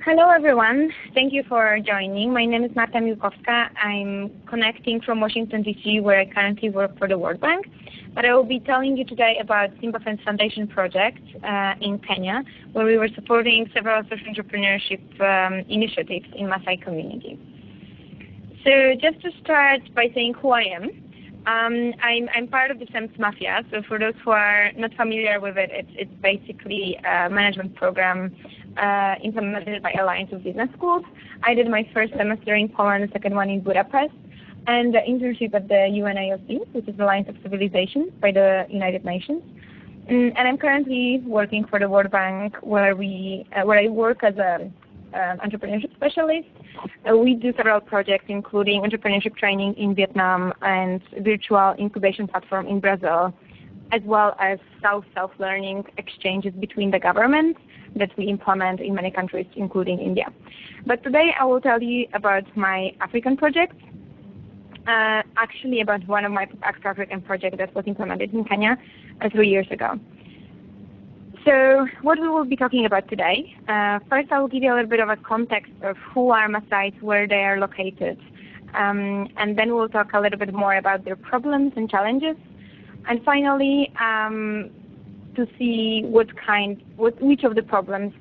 Hello everyone, thank you for joining. My name is Marta Milkowska. I'm connecting from Washington DC, where I currently work for the World Bank. But I will be telling you today about Simba Foundation project in Kenya, where we were supporting several social entrepreneurship initiatives in Maasai community. So just to start by saying who I am, I'm part of the SENS Mafia. So for those who are not familiar with it, it's basically a management program implemented by Alliance of Business Schools. I did my first semester in Poland, the second one in Budapest, and the internship at the UNAOC, which is the Alliance of Civilizations by the United Nations. And I'm currently working for the World Bank, where I work as an entrepreneurship specialist. We do several projects, including entrepreneurship training in Vietnam and virtual incubation platform in Brazil, as well as self-learning exchanges between the governments that we implement in many countries, including India. But today I will tell you about my African project, actually about one of my African projects that was implemented in Kenya 3 years ago. So what we will be talking about today, first I will give you a little bit of a context of who are Maasais, where they are located, and then we'll talk a little bit more about their problems and challenges, and finally to see which of the problems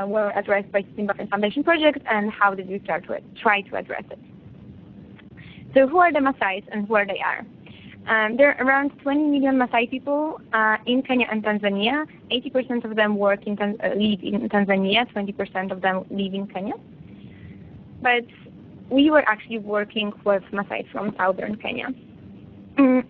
were addressed by Simba Foundation project and how did we try to address it. So who are the Maasais and where they are? There are around 20 million Maasai people in Kenya and Tanzania. 80% of them live in Tanzania, 20% of them live in Kenya. But we were actually working with Maasai from southern Kenya.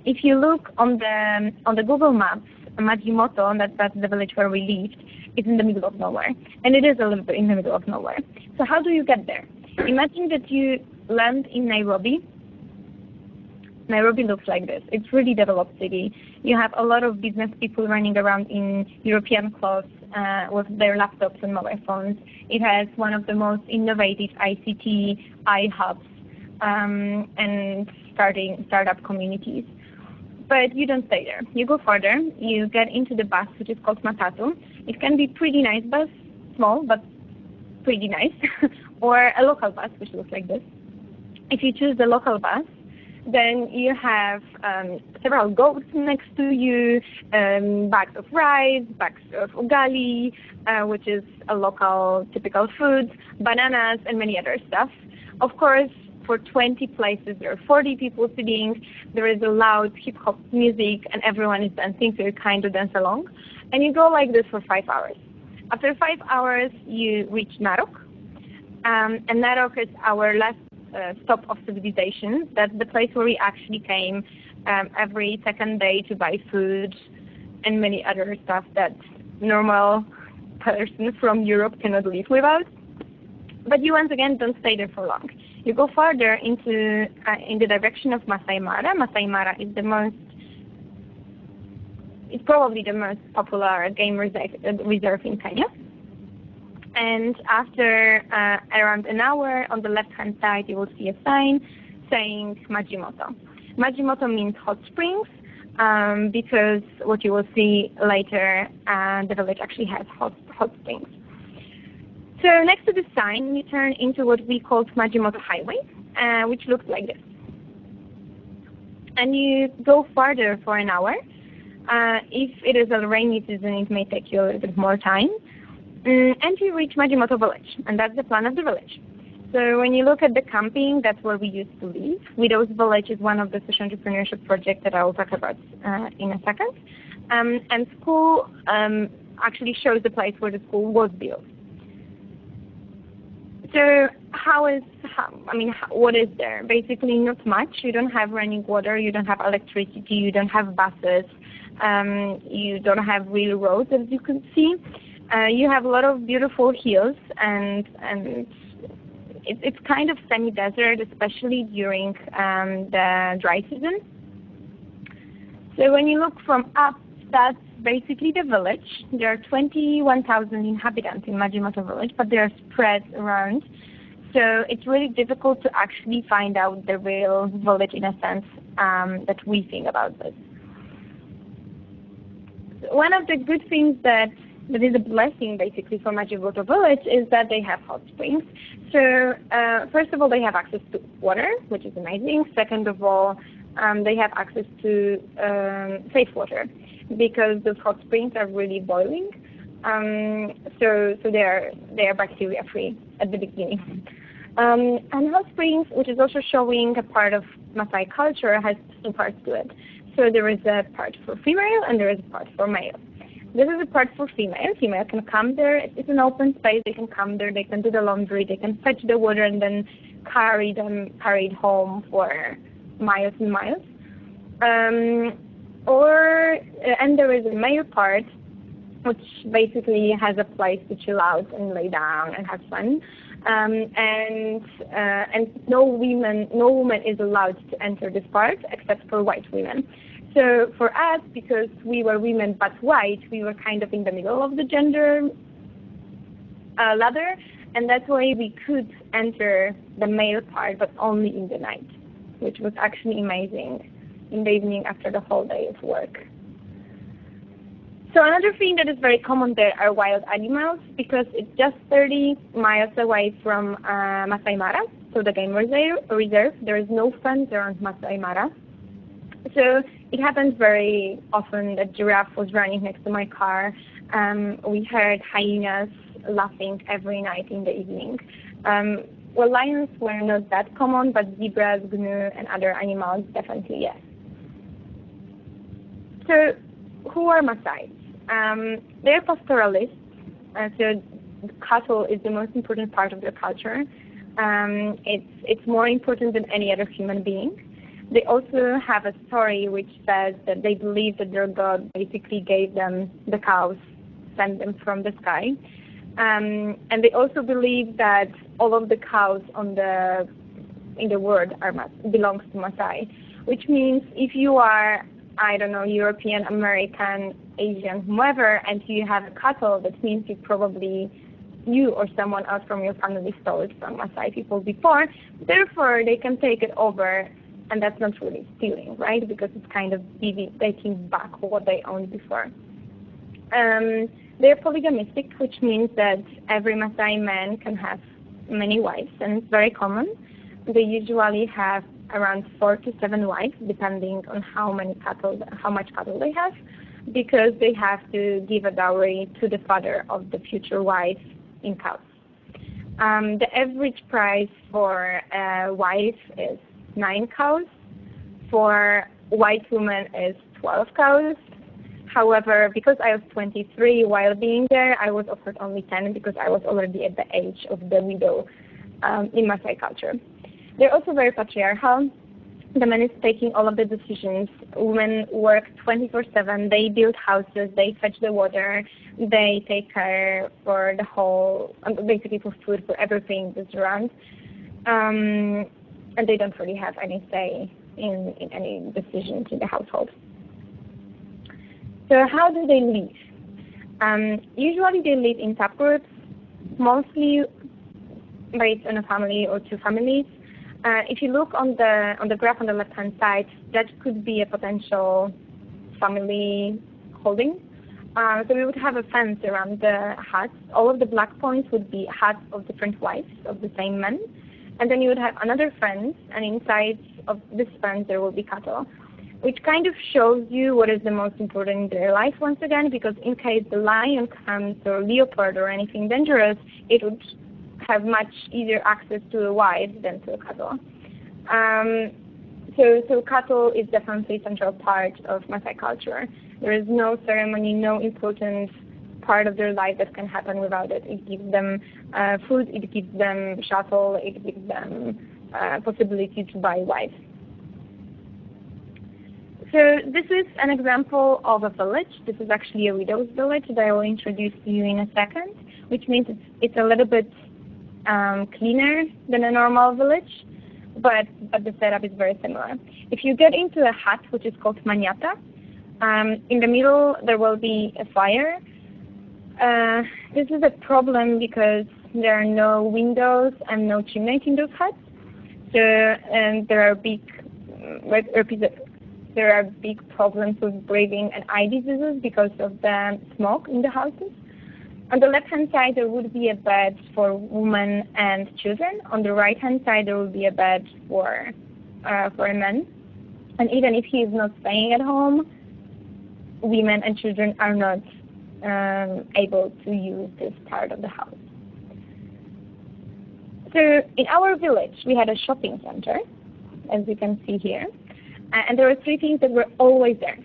If you look on the Google Maps, Majimoto, that's the village where we lived, is in the middle of nowhere. And it is a little bit in the middle of nowhere. So how do you get there? Imagine that you land in Nairobi. Nairobi looks like this. It's a really developed city. You have a lot of business people running around in European clothes with their laptops and mobile phones. It has one of the most innovative ICT hubs and startup communities. But you don't stay there. You go further. You get into the bus, which is called Matatu. It can be pretty nice bus, small but pretty nice, or a local bus, which looks like this. If you choose the local bus, then you have several goats next to you, bags of rice, bags of ugali, which is a local typical food, bananas, and many other stuff. Of course, for 20 places, there are 40 people sitting, there is a loud hip-hop music, and everyone is dancing, so you kind of dance along. And you go like this for 5 hours. After 5 hours, you reach Narok, and Narok is our last stop of civilization. That's the place where we actually came every second day to buy food and many other stuff that normal person from Europe cannot live without. But you once again don't stay there for long. You go further in the direction of Masai Mara. Masai Mara is it's probably the most popular game reserve in Kenya. And after around an hour, on the left-hand side, you will see a sign saying Majimoto. Majimoto means hot springs, because what you will see later, the village actually has hot springs. So next to the sign, you turn into what we call Majimoto Highway, which looks like this. And you go further for an hour. If it is a rainy season, it may take you a little bit more time. And you reach Majimoto village, and that's the plan of the village. So when you look at the camping, that's where we used to live. Widows Village is one of the social entrepreneurship projects that I will talk about in a second. And school actually shows the place where the school was built. So what is there? Basically not much. You don't have running water, you don't have electricity, you don't have buses, you don't have real roads, as you can see. You have a lot of beautiful hills, and it's kind of semi-desert, especially during the dry season. So when you look from up, that's basically the village. There are 21,000 inhabitants in Majimoto village, but they are spread around. So it's really difficult to actually find out the real village in a sense that we think about this. One of the good things that that is a blessing basically for Majigoto village is that they have hot springs. So first of all, they have access to water, which is amazing. Second of all, they have access to safe water because those hot springs are really boiling. So they are bacteria free at the beginning. And hot springs, which is also showing a part of Maasai culture, has two parts to it. So there is a part for female and there is a part for male. This is a part for female. Female can come there. It's an open space. They can come there. They can do the laundry. They can fetch the water and then carry it home for miles and miles. And there is a male part, which basically has a place to chill out and lay down and have fun. And no woman is allowed to enter this part except for white women. So for us, because we were women but white, we were kind of in the middle of the gender ladder, and that's why we could enter the male part, but only in the night, which was actually amazing in the evening after the whole day of work. So another thing that is very common there are wild animals, because it's just 30 miles away from Masai Mara, so the game reserve. There is no fence around Masai Mara. So it happens very often that giraffe was running next to my car. We heard hyenas laughing every night in the evening. Well, lions were not that common, but zebras, gnu, and other animals definitely yes. So who are Maasai? They're pastoralists, so cattle is the most important part of their culture. It's more important than any other human being. They also have a story which says that they believe that their God basically gave them the cows, sent them from the sky. And they also believe that all of the cows in the world belongs to Maasai, which means if you are, I don't know, European, American, Asian, whoever, and you have a cattle, that means you or someone else from your family stole it from Maasai people before. Therefore, they can take it over, and that's not really stealing, right? Because it's kind of taking back what they owned before. They're polygamistic, which means that every Maasai man can have many wives, and it's very common. They usually have around 4 to 7 wives, depending on how much cattle they have, because they have to give a dowry to the father of the future wife in cows. The average price for a wife is 9 cows. For white women is 12 cows. However, because I was 23 while being there, I was offered only 10 because I was already at the age of the widow in Maasai culture. They're also very patriarchal. The man is taking all of the decisions. Women work 24/7. They build houses. They fetch the water. They take care for the whole, basically for food, for everything that's around. And they don't really have any say in any decisions in the household. So how do they live? Usually they live in subgroups, mostly based on a family or 2 families. If you look on the graph on the left-hand side, that could be a potential family holding. So we would have a fence around the huts. All of the black points would be huts of different wives of the same men. And then you would have another fence, and inside of this fence there will be cattle, which kind of shows you what is the most important in their life once again, because in case the lion comes or leopard or anything dangerous, it would have much easier access to a wife than to a cattle. So cattle is definitely a central part of Maasai culture. There is no ceremony, no important part of their life that can happen without it. It gives them food, it gives them shuttle, it gives them possibility to buy wives. So this is an example of a village. This is actually a widow's village that I will introduce to you in a second, which means it's a little bit cleaner than a normal village, but the setup is very similar. If you get into a hut, which is called maniata, in the middle there will be a fire. This is a problem because there are no windows and no chimneys in those huts. So there are big problems with breathing and eye diseases because of the smoke in the houses. On the left-hand side, there would be a bed for women and children. On the right-hand side, there would be a bed for a man. And even if he is not staying at home, women and children are not able to use this part of the house. So in our village, we had a shopping center, as you can see here, and there were three things that were always there.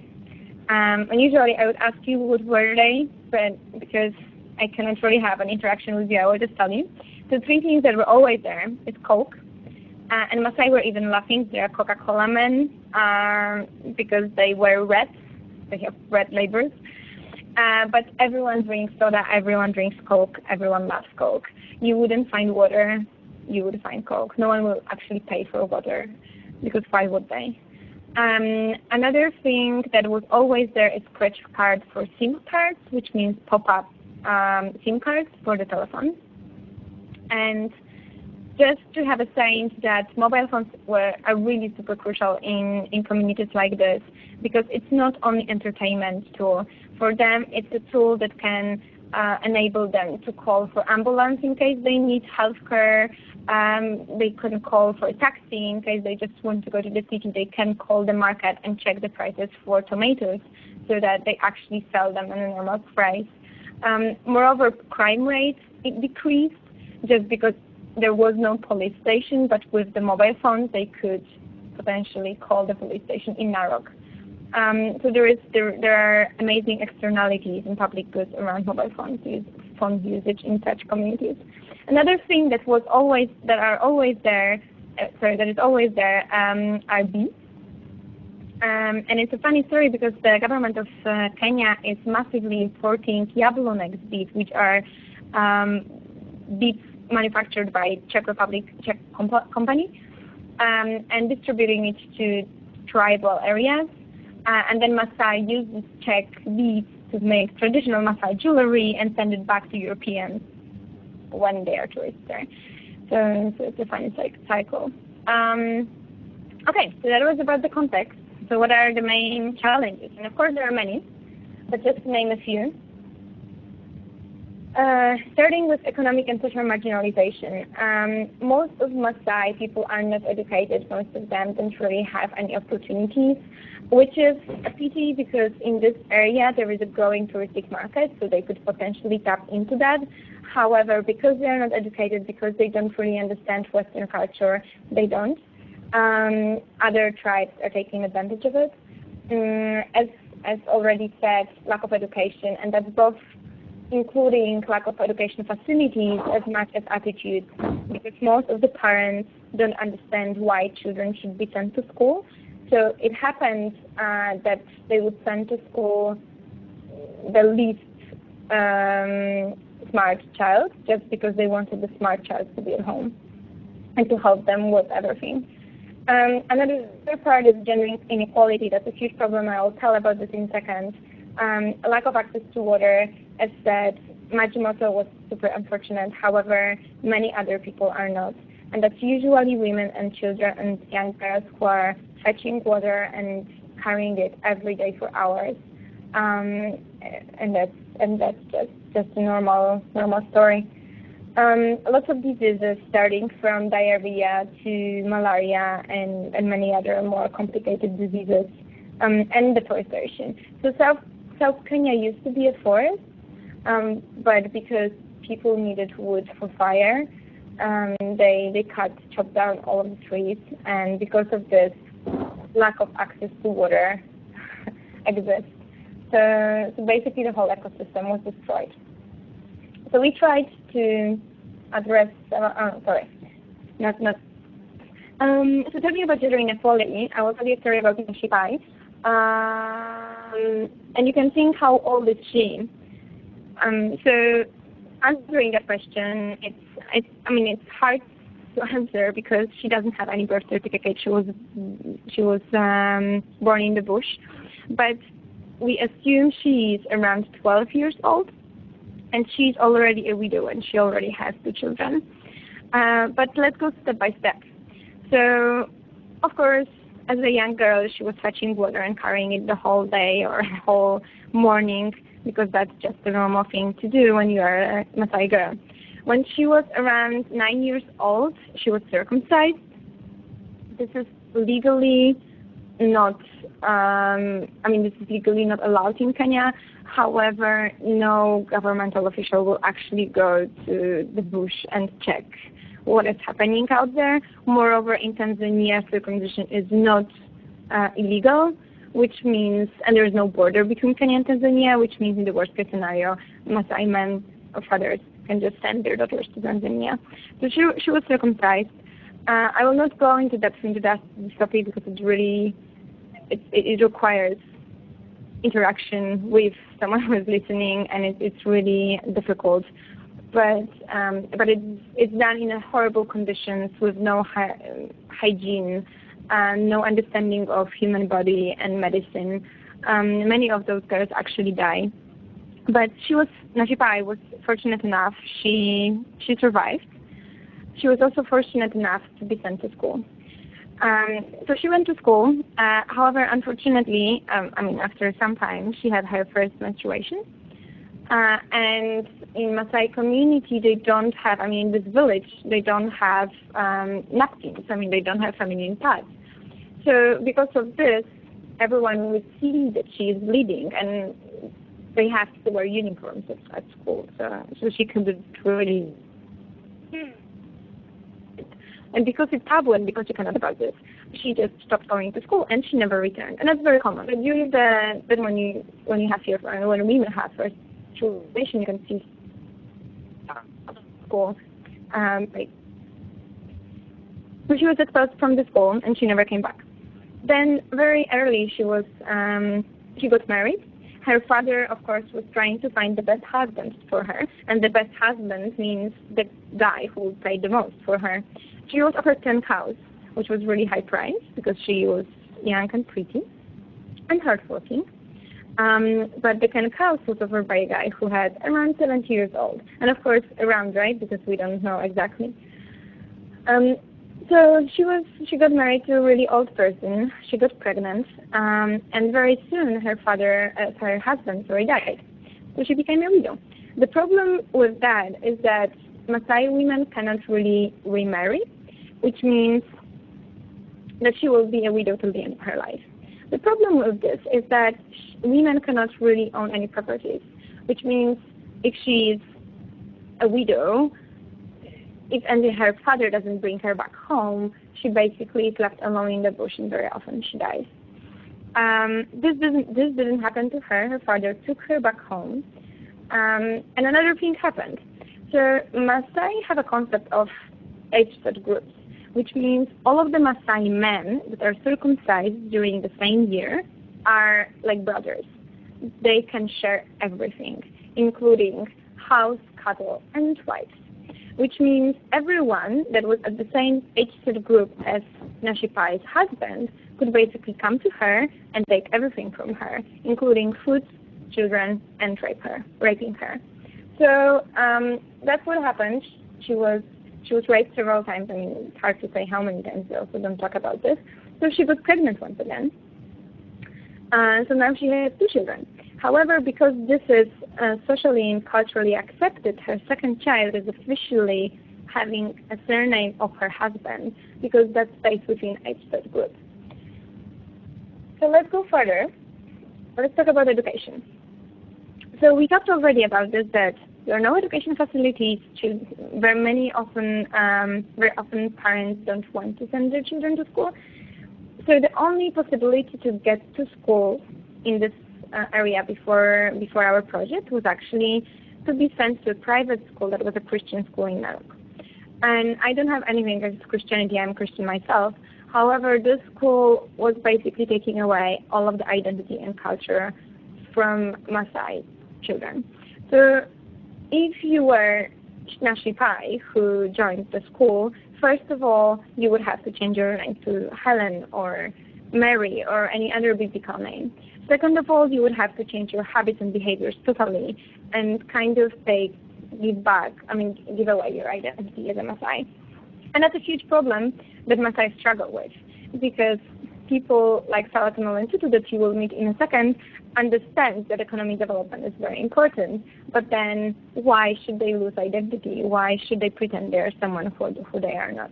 And usually I would ask you what were they, but because I cannot really have an interaction with you, I will just tell you. So three things that were always there is Coke, and Maasai were even laughing. They are Coca-Cola men because they wear red. They have red labels. But everyone drinks soda, everyone drinks Coke, everyone loves Coke. You wouldn't find water, you would find Coke. No one will actually pay for water, because why would they? Another thing that was always there is scratch cards for SIM cards, which means pop-up SIM cards for the telephone. And just to have a sense that mobile phones are really super crucial in communities like this, because it's not only entertainment tool. For them, it's a tool that can enable them to call for ambulance in case they need healthcare. They can call for a taxi in case they just want to go to the city. They can call the market and check the prices for tomatoes so that they actually sell them at a normal price. Moreover, crime rates decreased just because there was no police station, but with the mobile phones, they could potentially call the police station in Narok. So there are amazing externalities and public goods around mobile phone usage in such communities. Another thing that is always there are bees. And it's a funny story because the government of Kenya is massively importing Jablonek beads, which are beads manufactured by Czech company, and distributing it to tribal areas. And then Maasai use this Czech beads to make traditional Maasai jewelry and send it back to Europeans when they are tourists there. So it's a funny cycle. Okay, so that was about the context. So what are the main challenges? And of course there are many, but just to name a few. Starting with economic and social marginalization. Most of Maasai people are not educated. Most of them don't really have any opportunities, which is a pity because in this area there is a growing touristic market, so they could potentially tap into that. However, because they are not educated, because they don't really understand Western culture, they don't. Other tribes are taking advantage of it. As already said, lack of education, and that's both including lack of education facilities as much as attitudes, because most of the parents don't understand why children should be sent to school. So it happens that they would send to school the least smart child just because they wanted the smart child to be at home and to help them with everything. Another part is gender inequality. That's a huge problem. I will tell about this in a second. A lack of access to water, as said, Majimoto was super unfortunate. However, many other people are not. And that's usually women and children and young girls who are fetching water and carrying it every day for hours. And that's just a normal story. Lots of diseases, starting from diarrhea to malaria and many other more complicated diseases, and deforestation. So South Kenya used to be a forest, but because people needed wood for fire, they chopped down all of the trees, and because of this, lack of access to water exists. So basically the whole ecosystem was destroyed. So we tried to address, so talking about gender inequality, I will tell you a story about Shipai. And you can think how old is she? So answering that question, it's hard to answer because she doesn't have any birth certificate. She was born in the bush, but we assume she's around 12 years old, and she's already a widow and she already has 2 children. But let's go step by step. So, of course, as a young girl, she was fetching water and carrying it the whole day or the whole morning because that's just the normal thing to do when you are a Maasai girl. When she was around 9 years old, she was circumcised. This is legally not, this is legally not allowed in Kenya. However, no governmental official will actually go to the bush and check what is happening out there. Moreover, in Tanzania, circumcision is not illegal, which means, and there is no border between Kenya and Tanzania, which means in the worst case scenario, Maasai men or fathers can just send their daughters to Tanzania. So she was circumcised. I will not go into depth into this topic because it requires interaction with someone who is listening, and it's really difficult. But it's done in a horrible conditions with no hygiene, no understanding of human body and medicine. Many of those girls actually die. But Nashipai was fortunate enough, she survived. She was also fortunate enough to be sent to school. So she went to school. However, unfortunately, after some time, she had her first menstruation. And in Maasai community, they don't have, in this village, they don't have napkins. They don't have feminine pads. So because of this, everyone would see that she is bleeding, and they have to wear uniforms at school. So she couldn't really. And because it's taboo and because you cannot about this, she just stopped going to school and she never returned. And that's very common. But during when women have first menstruation, you can see school. So she was expelled from the school and she never came back. Then very early she got married. Her father, of course, was trying to find the best husband for her, and the best husband means the guy who will pay the most for her. She was offered 10 cows, which was really high price because she was young and pretty and hardworking. But the 10 cows was offered by a guy who had around 70 years old. And of course, around, right, because we don't know exactly. So she got married to a really old person. She got pregnant, and very soon her husband died. So she became a widow. The problem with that is that Maasai women cannot really remarry, which means that she will be a widow till the end of her life. The problem with this is that women cannot really own any properties, which means if she's a widow, if her father doesn't bring her back home, she basically is left alone in the bush, and very often she dies. This didn't happen to her. Her father took her back home, and another thing happened. So Maasai have a concept of age-set groups, which means all of the Maasai men that are circumcised during the same year are like brothers. They can share everything, including house, cattle, and wives. Which means everyone that was at the same age-set group as Nashipai's husband could basically come to her and take everything from her, including food, children, and raping her. So that's what happened. She was raped several times. It's hard to say how many times. They also don't talk about this. So she got pregnant once again. So now she has 2 children. However, because this is socially and culturally accepted, her second child is officially having a surname of her husband because that stays within age-set group. So let's go further. Let's talk about education. So we talked already about this, that there are no education facilities. Very often parents don't want to send their children to school. So the only possibility to get to school in this area before our project was actually to be sent to a private school that was a Christian school in Narok. And I don't have anything against Christianity. I'm Christian myself. However, this school was basically taking away all of the identity and culture from Maasai children. So if you were Nashipai who joined the school, first of all, you would have to change your name to Helen or Mary or any other biblical name. Second of all, you would have to change your habits and behaviors totally and kind of give away your identity as a Maasai. And that's a huge problem that Maasai struggle with because people like Salatin Olentutu that you will meet in a second understand that economic development is very important, but then why should they lose identity? Why should they pretend they're someone who they are not?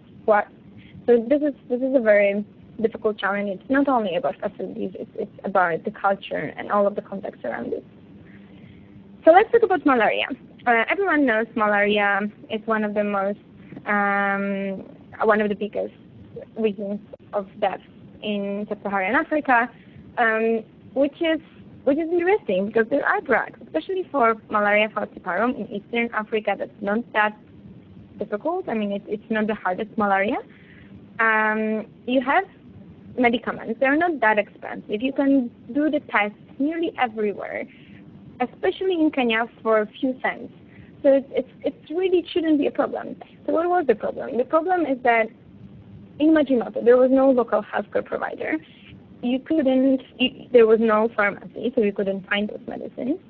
So this is a very difficult challenge. It's not only about facilities, it's about the culture and all of the context around it. So let's talk about malaria. Everyone knows malaria is one of the biggest reasons of death in sub-Saharan Africa, which is interesting because there are drugs, especially for malaria falciparum in Eastern Africa. That's not that difficult. I mean, it's not the hardest malaria. You have medicaments. They're not that expensive. You can do the tests nearly everywhere, especially in Kenya for a few cents. So it really shouldn't be a problem. So what was the problem? The problem is that in Majimoto, there was no local healthcare provider. There was no pharmacy, so you couldn't find those medicines.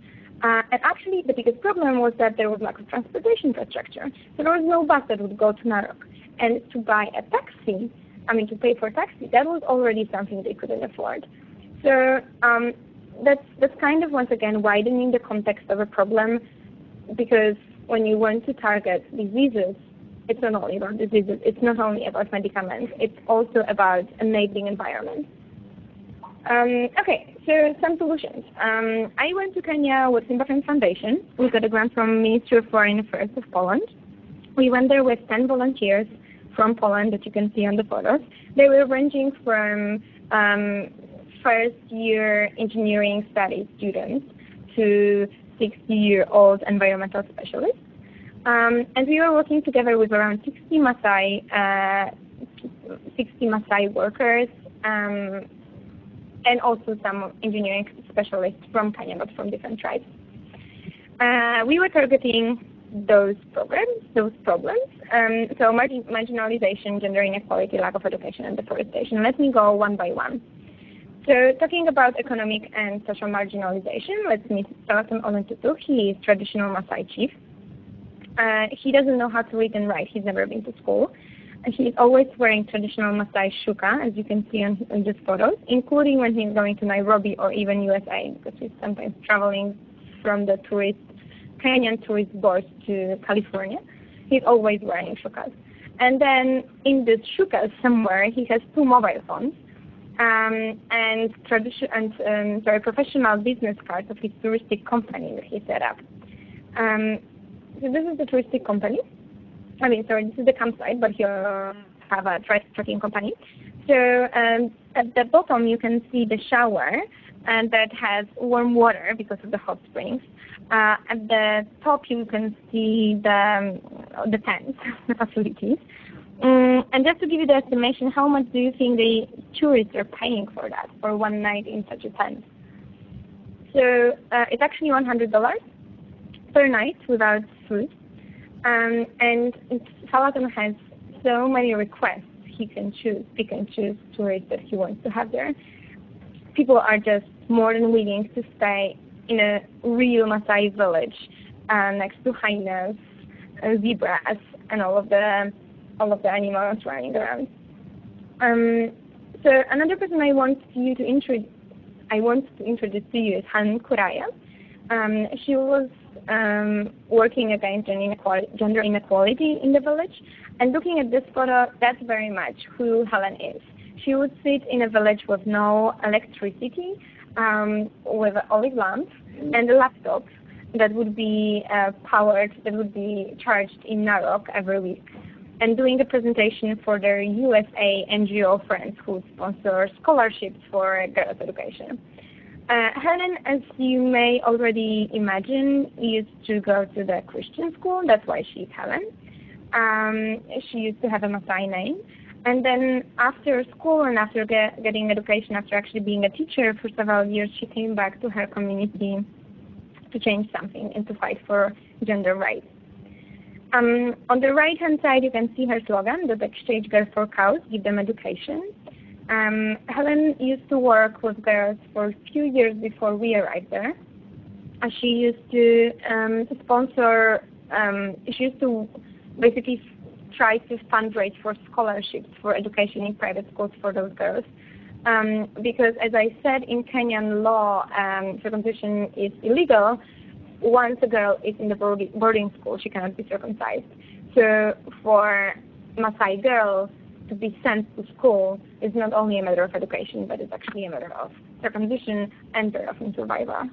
And actually, the biggest problem was that there was lack of transportation infrastructure. So there was no bus that would go to Narok. And to buy a taxi, to pay for a taxi, that was already something they couldn't afford. So that's kind of, once again, widening the context of a problem, because when you want to target diseases, it's not only about diseases, it's not only about medicaments, it's also about enabling environment. Okay, so some solutions. I went to Kenya with Simba Foundation. We got a grant from Ministry of Foreign Affairs of Poland. We went there with 10 volunteers from Poland that you can see on the photos. They were ranging from first-year engineering studies students to 60-year-old environmental specialists. And we were working together with around 60 Maasai workers, and also some engineering specialists from Kenya, but from different tribes. We were targeting those problems. So marginalization, gender inequality, lack of education, and deforestation. Let me go one by one. So talking about economic and social marginalization, let's meet Salatin Olentutu. He is traditional Maasai chief. He doesn't know how to read and write. He's never been to school. He's always wearing traditional Maasai shuka, as you can see on these photos, including when he's going to Nairobi or even USA, because he's sometimes traveling from the Kenyan tourist board to California. He's always wearing shukas. And then in this shukas somewhere, he has 2 mobile phones and professional business cards of his touristic company that he set up. So this is the touristic company. This is the campsite, but he'll have a trekking company. So at the bottom, you can see the shower, and that has warm water because of the hot springs. At the top, you can see the tents, the facilities. And just to give you the estimation, how much do you think the tourists are paying for that, for one night in such a tent? So it's actually $100 per night without food. And Salatin has so many requests he can choose tourists that he wants to have there. People are just more than willing to stay in a real Maasai village next to hyenas, zebras, and all of the animals running around. So another person I want to introduce to you is Han Kuraya. She was working against gender inequality in the village. And looking at this photo, that's very much who Helen is. She would sit in a village with no electricity, with an olive lamp and a laptop that would be charged in Narok every week, and doing a presentation for their USA NGO friends who sponsor scholarships for girls' education. Helen, as you may already imagine, used to go to the Christian school. That's why she's Helen. She used to have a Maasai name. And then after school and after getting education, after actually being a teacher for several years, she came back to her community to change something and to fight for gender rights. On the right-hand side, you can see her slogan, the Backstage Girl for Cows, give them education. Helen used to work with girls for a few years before we arrived there. She used to sponsor, she used to basically try to fundraise for scholarships for education in private schools for those girls. because, as I said, in Kenyan law, circumcision is illegal. Once a girl is in the boarding school, she cannot be circumcised. So for Maasai girls to be sent to school is not only a matter of education, but it's actually a matter of circumcision and very often survival.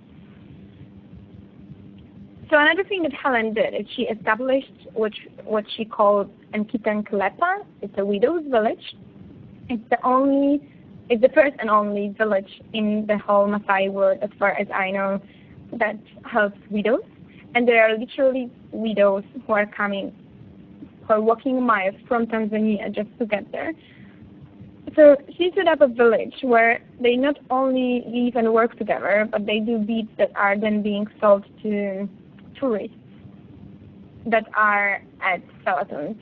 So another thing that Helen did is she established what she called Nkitenklepa. It's a widow's village. It's the first and only village in the whole Maasai world, as far as I know, that helps widows. And there are literally widows who are walking miles from Tanzania just to get there. So she set up a village where they not only live and work together, but they do beads that are then being sold to tourists that are at Salaton's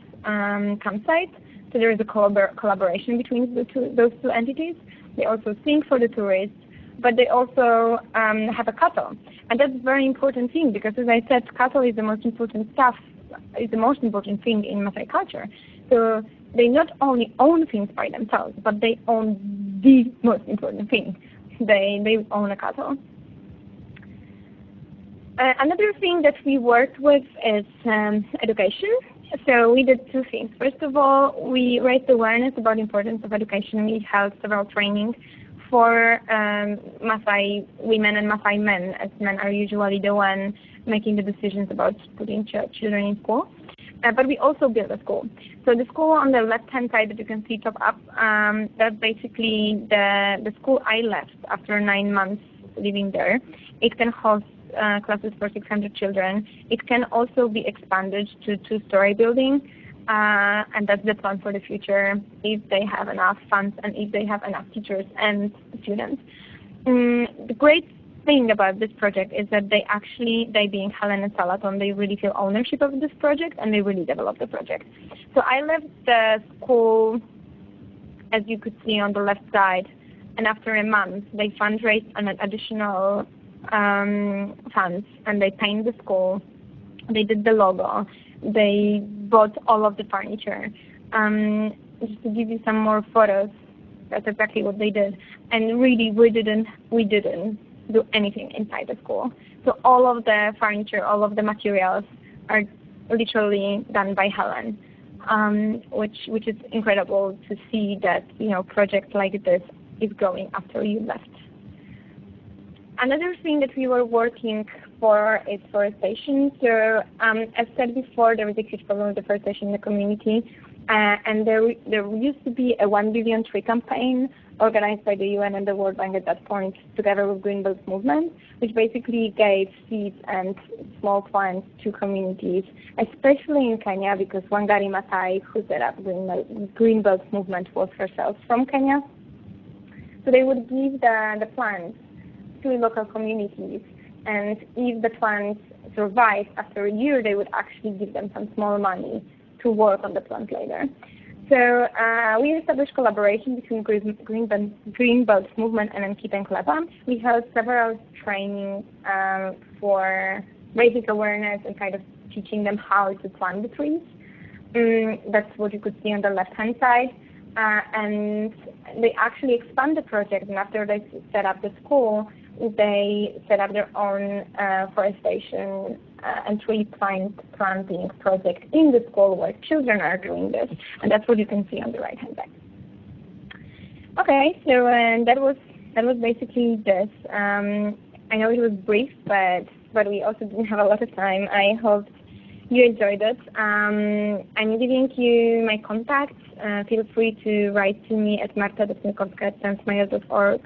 campsite. So there is a collaboration between those two entities. They also sing for the tourists, but they also have a cattle. And that's a very important thing because, as I said, cattle is the most important thing in Maasai culture. So they not only own things by themselves, but they own the most important thing. They own a cattle. Another thing that we worked with is education. So we did two things. First of all, we raised awareness about the importance of education. We held several trainings for Maasai women and Maasai men, as men are usually the one making the decisions about putting children in school. But we also built a school. So the school on the left-hand side that you can see top up, that's basically the school I left after 9 months living there. It can host classes for 600 children. It can also be expanded to 2-story building, and that's the plan for the future if they have enough funds and if they have enough teachers and students. The great thing about this project is that they being Helen and Salaton, they really feel ownership of this project and they really develop the project. So I left the school, as you could see on the left side, and after a month they fundraised an additional funds, and they painted the school, they did the logo, they bought all of the furniture. Just to give you some more photos, that's exactly what they did. And really, we didn't do anything inside the school. So all of the furniture, all of the materials are literally done by Helen, which is incredible to see that projects like this is growing after you left. Another thing that we were working for is forestation. So as said before, there is a huge problem with deforestation in the community. And there used to be a 1 billion tree campaign organized by the UN and the World Bank at that point, together with Green Belt Movement, which basically gave seeds and small plants to communities, especially in Kenya, because Wangari Maathai, who set up Green Belt Movement, was herself from Kenya. So they would give the plants to local communities, and if the plants survived after a year, they would actually give them some small money to work on the plant later. So we established collaboration between Green Belt Movement and Nkitenklepa. We held several trainings for raising awareness and kind of teaching them how to plant the trees. That's what you could see on the left-hand side. And they actually expanded the project, and after they set up the school, they set up their own forestation and tree planting project in the school where children are doing this, and that's what you can see on the right-hand side. Okay, so that was basically this. I know it was brief, but we also didn't have a lot of time. I hope you enjoyed it. I'm giving you my contacts. Feel free to write to me at marta.milkowska@SENS24.org.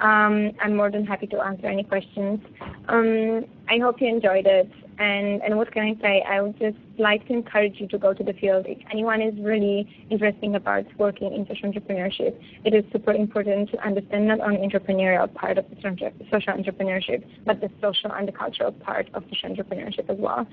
I'm more than happy to answer any questions. I hope you enjoyed it. And what can I say? I would just like to encourage you to go to the field. If anyone is really interested about working in social entrepreneurship, it is super important to understand not only entrepreneurial part of the social entrepreneurship, but the social and the cultural part of social entrepreneurship as well.